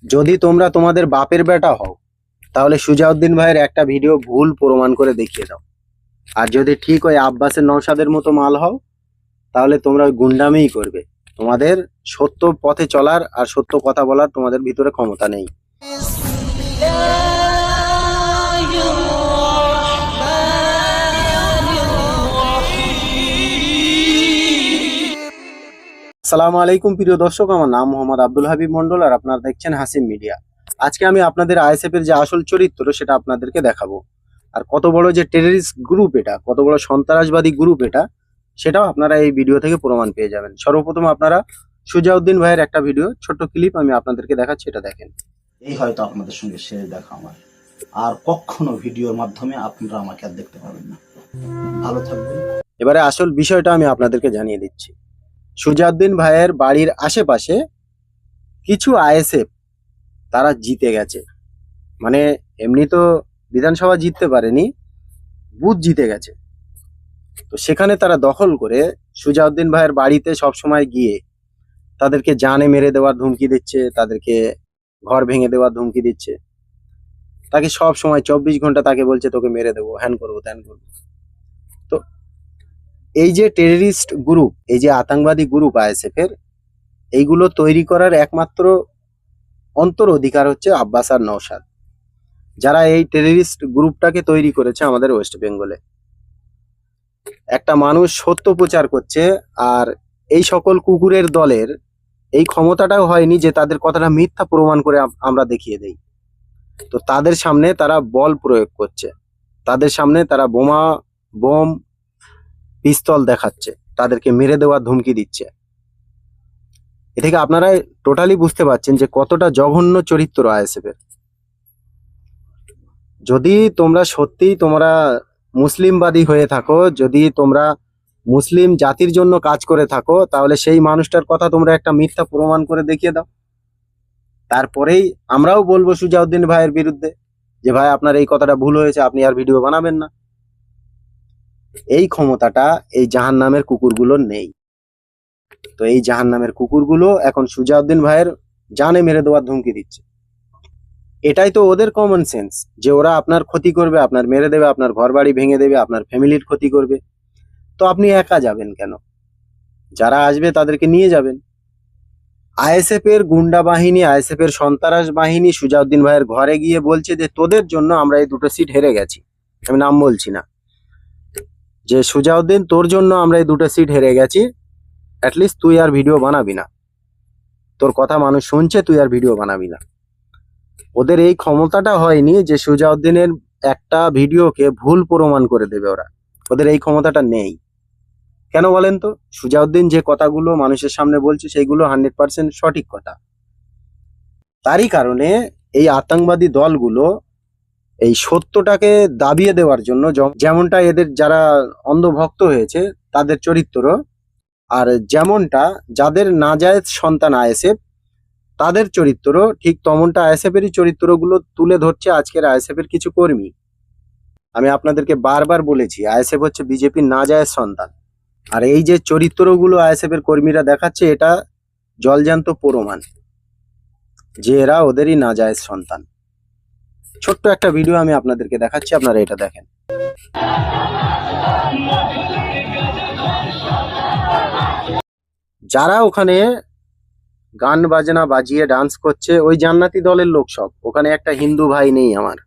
যদি তোমরা তোমাদের বাপের বেটা হও তাহলে সুজাউদ্দিন ভাইয়ের একটা ভিডিও ভুল প্রমাণ করে দেখিয়ে দাও। আর যদি ঠিক ওই আব্বাসের নওশাদের মতো মাল হও তাহলে তোমরা ওই গুন্ডামিই করবে। তোমাদের সত্য পথে চলার আর সত্য কথা বলার তোমাদের ভিতরে ক্ষমতা নেই। আসসালামু আলাইকুম প্রিয় দর্শক, আমার নাম মোহাম্মদ আব্দুল হাবিব মন্ডল আর আপনারা দেখছেন হাসিম মিডিয়া। আজকে আমি আপনাদের আইএসএফ এর যে আসল চরিত্র সেটা আপনাদেরকে দেখাবো। আর কত বড় যে টেররিস্ট গ্রুপ এটা, কত বড় সন্ত্রাসবাদী গ্রুপ এটা, সেটাও আপনারা এই ভিডিও থেকে প্রমাণ পেয়ে যাবেন। সর্বপ্রথম আপনারা সুজাউদ্দিন ভাইয়ের একটা ভিডিও ছোট্ট ক্লিপ আমি আপনাদেরকে দেখাচ্ছি, এটা দেখেন। এই হয়তো আপনাদের সঙ্গে শেষ দেখা আমার, আর কখনো ভিডিওর মাধ্যমে আপনারা আমাকে আর দেখতে পাবেন না। ভালো থাকবেন। এবারে আসল বিষয়টা আমি আপনাদেরকে জানিয়ে দিচ্ছি। সুজাউদ্দিন ভাইয়ের বাড়ির আশেপাশে কিছু আইএসএফ তারা জিতে গেছে, মানে এমনি তো বিধানসভা জিততে পারেনি, বুথ জিতে গেছে। তো সেখানে তারা দখল করে সুজাউদ্দিন ভাইয়ের বাড়িতে সবসময় গিয়ে তাদেরকে জানে মেরে দেওয়ার ধুমকি দিচ্ছে, তাদেরকে ঘর ভেঙে দেওয়ার ধুমকি দিচ্ছে, তাকে সব সময় 24 ঘন্টা তাকে বলছে তোকে মেরে দেবো, হ্যান করবো ত্যান করবো। তো এই যে টেররিস্ট গ্রুপ, এই যে আতঙ্কবাদী গ্রুপ আইএসএফ এর, এইগুলো তৈরি করার একমাত্র অন্তর অধিকার হচ্ছে আব্বাস আর নওশাদ, যারা এই টেররিস্ট গ্রুপটাকে তৈরি করেছে আমাদের ওয়েস্ট বেঙ্গলে। একটা মানুষ সত্য প্রচার করছে, আর এই সকল কুকুরের দলের এই ক্ষমতাটাও হয়নি যে তাদের কথাটা মিথ্যা প্রমাণ করে আমরা দেখিয়ে দেই। তো তাদের সামনে তারা বল প্রয়োগ করছে, তাদের সামনে তারা বোমা, বোম, পিস্তল দেখাচ্ছে, তাদেরকে মেরে দেওয়ার ধুমকি দিচ্ছে। এ থেকে আপনারা টোটালি বুঝতে পারছেন যে কতটা জঘন্য চরিত্র আইএসএফ এর। যদি তোমরা সত্যি তোমরা মুসলিমবাদী হয়ে থাকো, যদি তোমরা মুসলিম জাতির জন্য কাজ করে থাকো, তাহলে সেই মানুষটার কথা তোমরা একটা মিথ্যা প্রমাণ করে দেখিয়ে দাও। তারপরেই আমরাও বলবো সুজাউদ্দিন ভাইয়ের বিরুদ্ধে যে ভাই আপনার এই কথাটা ভুল হয়েছে, আপনি আর ভিডিও বানাবেন না। এই ক্ষমতাটা এই জাহান্নামের কুকুরগুলোর নেই। তো এই জাহান্নামের কুকুরগুলো এখন সুজাউদ্দিন ভাইয়ের জানে মেরে দেওয়ার ধুমকি দিচ্ছে। এটাই তো ওদের কমন সেন্স, যে ওরা আপনার ক্ষতি করবে, আপনার মেরে দেবে, আপনার ঘর বাড়ি ভেঙে দেবে, আপনার ফ্যামিলির ক্ষতি করবে। তো আপনি একা যাবেন কেন? যারা আসবে তাদেরকে নিয়ে যাবেন। আইএসএফ এর গুন্ডা বাহিনী, আইএসএফ এর সন্ত্রাস বাহিনী সুজাউদ্দিন ভাইয়ের ঘরে গিয়ে বলছে যে তোদের জন্য আমরা এই দুটো সিট হেরে গেছি, আমি নাম বলছি না, যে সুজাউদ্দিন তোর জন্য আমরা এই দুটো সিট হেরে গেছি, অ্যাটলিস্ট তুই আর ভিডিও বানাবি না, তোর কথা মানুষ শুনছে, তুই আর ভিডিও বানাবি না। ওদের এই ক্ষমতাটা হয়নি যে সুজাউদ্দিনের একটা ভিডিওকে ভুল প্রমাণ করে দেবে ওরা, ওদের এই ক্ষমতাটা নেই। কেন বলেন তো? সুজাউদ্দিন যে কথাগুলো মানুষের সামনে বলছে সেইগুলো 100% সঠিক কথা। তারই কারণে এই আতঙ্কবাদী দলগুলো এই সত্যটাকে দাবিয়ে দেওয়ার জন্য, যেমনটা এদের যারা অন্ধভক্ত হয়েছে তাদের চরিত্র, আর যেমনটা যাদের নাজায়েজ সন্তান আইএসএফ তাদের চরিত্র, ঠিক তেমনটা আইএসএফ এরই চরিত্রগুলো তুলে ধরছে আজকের আইএসএফ এর কিছু কর্মী। আমি আপনাদেরকে বারবার বলেছি আইএসএফ হচ্ছে বিজেপির নাজায়েজ সন্তান, আর এই যে চরিত্রগুলো আইএসএফ এর কর্মীরা দেখাচ্ছে এটা জলজান্ত প্রমাণ যে এরা ওদেরই নাজায়েজ সন্তান। ছোট্ট একটা ভিডিও আমি আপনাদেরকে দেখাচ্ছি, আপনারা এটা দেখেন। যারা ওখানে গান বাজনা বাজিয়ে ডান্স করছে ওই জান্নাতি দলের লোক সব, ওখানে একটা হিন্দু ভাই নেই আমার।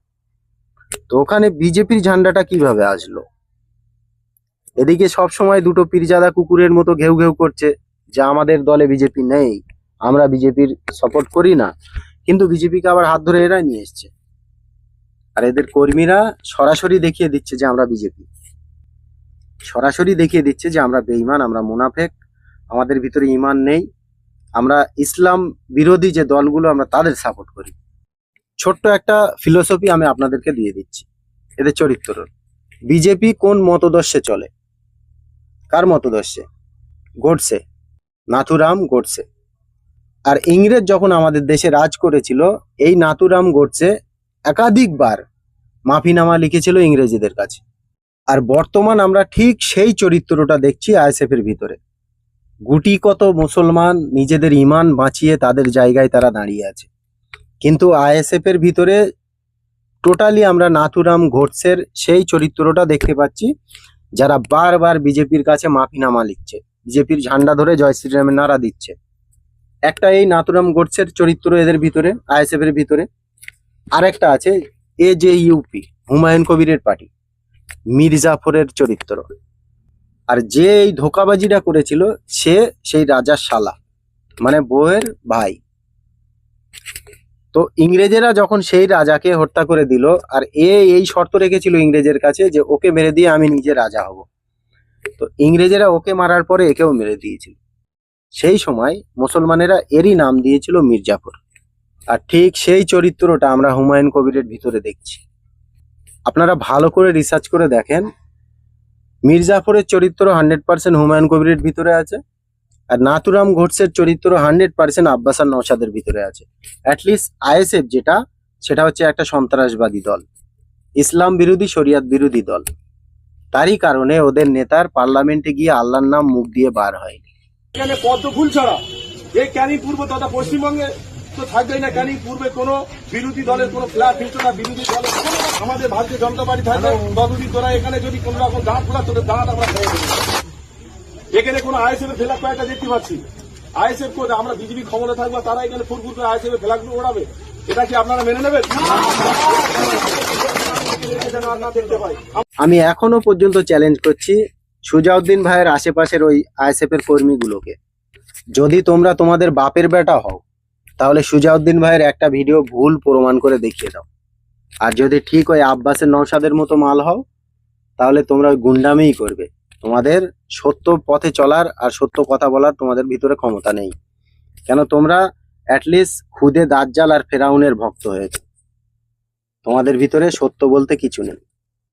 তো ওখানে বিজেপির ঝান্ডাটা কিভাবে আসলো? এদিকে সব সময় দুটো পীরজাদা কুকুরের মতো ঘেউ ঘেউ করছে যে আমাদের দলে বিজেপি নেই, আমরা বিজেপির সাপোর্ট করি না, কিন্তু বিজেপিকে আবার হাত ধরে এরা নিয়ে এসছে। আর এদের কর্মীরা সরাসরি দেখিয়ে দিচ্ছে যে আমরা বিজেপি, সরাসরি দেখিয়ে দিচ্ছে যে আমরা বেঈমান, আমরা মুনাফেক, আমাদের ভিতরে ঈমান নেই, আমরা ইসলাম বিরোধী যে দলগুলো আমরা তাদের সাপোর্ট করি। ছোট্ট একটা ফিলোসফি আমি আপনাদেরকে দিয়ে দিচ্ছি এদের চরিত্র। বিজেপি কোন মতদর্শে চলে? কার মতদর্শে? গোডসে, নাথুরাম গোডসে। আর ইংরেজ যখন আমাদের দেশে রাজ করেছিল, এই নাথুরাম গোডসে একাধিকবার মাফিনামা লিখেছিল ইংরেজদের কাছে। আর বর্তমান আমরা ঠিক সেই চরিত্রটা দেখছি আইএসএফ এর ভিতরে। গুটি কত মুসলমান নিজেদের ঈমান বাঁচিয়ে তাদের জায়গায় তারা দাঁড়িয়ে আছে। কিন্তু আইএসএফ এর ভিতরে টোটালি আমরা নাথুরাম ঘোটসের সেই চরিত্রটা দেখতে পাচ্ছি, যারা বারবার বিজেপির কাছে মাফিনামা লিখছে, বিজেপির ঝান্ডা ধরে জয় শ্রীরামের নারা দিচ্ছে। একটা এই নাথুরাম গোডসের চরিত্র এদের ভিতরে, আইএসএফ এর ভিতরে। আরেকটা আছে এজেইউপি, হুমায়ুন কবিরের পার্টি, মীর জাফরের চরিত্র। আর যে এই ধোকাবাজিটা করেছিল সে সেই রাজার শালা, মানে বউয়ের ভাই। তো ইংরেজেরা যখন সেই রাজাকে হত্যা করে দিল, আর এই শর্ত রেখেছিল ইংরেজের কাছে যে ওকে মেরে দিয়ে আমি নিজে রাজা হব। তো ইংরেজেরা ওকে মারার পরে একেও মেরে দিয়েছিল। সেই সময় মুসলমানেরা এরই নাম দিয়েছিল মীর জাফর। আর ঠিক সেই চরিত্রটা আমরা হুমায়ুন কবিরের ভিতরে দেখছি। আপনারা ভালো করে রিসার্চ করে দেখেন, মীর জাফরের চরিত্র 100% হুমায়ুন কবিরের ভিতরে আছে, আর নাথুরাম ঘোটসের চরিত্র 100% আব্বাস আর নওশাদের ভিতরে আছে। অ্যাটলিস্ট আইএসএফ যেটা, সেটা হচ্ছে একটা সন্ত্রাসবাদী দল, ইসলাম বিরোধী, শরিয়াত বিরোধী দল। তারই কারণে ওদের নেতার পার্লামেন্টে গিয়ে আল্লাহর নাম মুখ দিয়ে বার হয়নি। এখানে পদ্ম ফুল ছাড়া এই ক্যানিং পূর্ব তথা পশ্চিমবঙ্গে তো থাকবেই না। ক্যানিং পূর্বে কোনো বিরোধী দলের কোনো ফ্ল্যাট হিলতো না, বিরোধী দলের আমাদের ভারতীয় জনতা পার্টি থাকবে। ততদিন তোরা এখানে যদি কোনো রকম দাঁত খোলা, তোদের দাঁত আমরা খেয়ে দেবো। এখানে কোনো আইএসএফ এর ফ্ল্যাগ কয়েকটা দেখতে পাচ্ছি। আইএসএফ করে আমরা বিজেপি ক্ষমতা থাকবো, তারা এখানে ফুরফুর করে আইএসএফ এর ফ্ল্যাগ ওড়াবে। এটা কি আপনারা মেনে নেবেন? যেন আর না দেখতে পাই। আমি এখনো পর্যন্ত চ্যালেঞ্জ করছি সুজাউদ্দিন ভাইয়ের আশেপাশের ওই আইএসএফ এর কর্মীগুলোকে, যদি তোমরা তোমাদের বাপের বেটা হও তাহলে সুজাউদ্দিন ভাইয়ের একটা ভিডিও ভুল প্রমাণ করে দেখিয়ে দাও। আর যদি ঠিক ওই আব্বাসের নওশাদের মতো মাল হও তাহলে তোমরা ওই গুন্ডামিই করবে। তোমাদের সত্য পথে চলার আর সত্য কথা বলার তোমাদের ভিতরে ক্ষমতা নেই। কেন তোমরা অ্যাটলিস্ট খুদে দাজ্জাল আর ফেরাউনের ভক্ত হয়েছে, তোমাদের ভিতরে সত্য বলতে কিছু নেই।